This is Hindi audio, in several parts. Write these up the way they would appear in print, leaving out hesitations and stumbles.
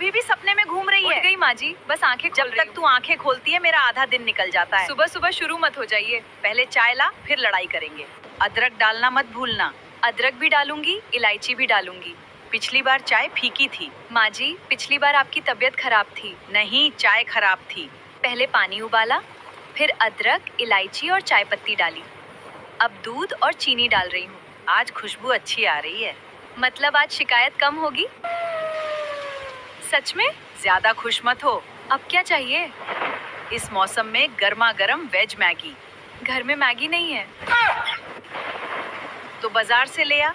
अभी भी सपने में घूम रही है। उठ गई माँ जी, बस आंखें खोल जब रही तक तू आंखें खोलती है मेरा आधा दिन निकल जाता है। सुबह सुबह शुरू मत हो जाइए। पहले चाय ला, फिर लड़ाई करेंगे। अदरक डालना मत भूलना। अदरक भी डालूंगी, इलायची भी डालूंगी। पिछली बार चाय फीकी थी। माँ जी, पिछली बार आपकी तबीयत खराब थी। नहीं, चाय खराब थी। पहले पानी उबाला, फिर अदरक, इलायची और चाय पत्ती डाली। अब दूध और चीनी डाल रही हूँ। आज खुशबू अच्छी आ रही है। मतलब आज शिकायत कम होगी? सच में? ज्यादा खुश मत हो। अब क्या चाहिए? इस मौसम में गर्मा गर्म वेज मैगी। घर में मैगी नहीं है। तो बाजार से ले आ।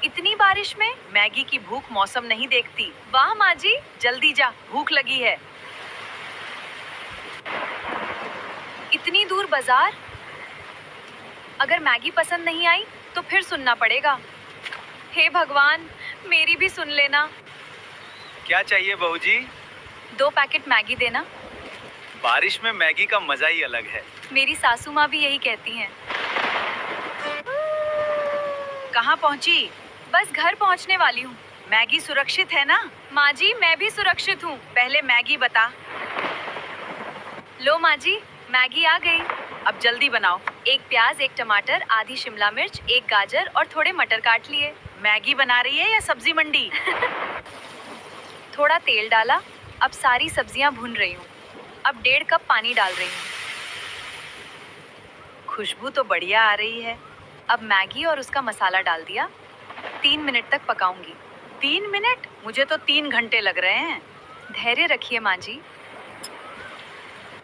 इतनी बारिश में मैगी की भूख मौसम नहीं देखती। वाह माँ जी, जल्दी जा, भूख लगी है। इतनी दूर बाजार? अगर मैगी पसंद नहीं आई तो फिर सुनना पड़ेगा। हे भगवान, मेरी भी सुन लेना। क्या चाहिए बहू जी? 2 पैकेट मैगी देना। बारिश में मैगी का मजा ही अलग है। मेरी सासू माँ भी यही कहती हैं। कहाँ पहुँची? बस घर पहुँचने वाली हूँ। मैगी सुरक्षित है ना? माँ जी, मैं भी सुरक्षित हूँ। पहले मैगी बता। लो माँ जी, मैगी आ गई। अब जल्दी बनाओ। 1 प्याज, 1 टमाटर, आधी शिमला मिर्च, 1 गाजर और थोड़े मटर काट लिए। मैगी बना रही है या सब्जी मंडी? थोड़ा तेल डाला, अब सारी सब्जियां भून रही हूँ। अब 1.5 कप पानी डाल रही हूँ। खुशबू तो बढ़िया आ रही है। अब मैगी और उसका मसाला डाल दिया। 3 मिनट तक पकाऊंगी। 3 मिनट? मुझे तो 3 घंटे लग रहे हैं। धैर्य रखिए माँ जी।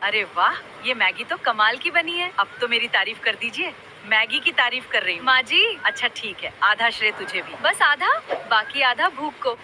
अरे वाह, ये मैगी तो कमाल की बनी है। अब तो मेरी तारीफ कर दीजिए। मैगी की तारीफ कर रही हूँ। माँ जी, अच्छा ठीक है, आधा श्रेय तुझे भी। बस आधा, बाकी आधा भूख को।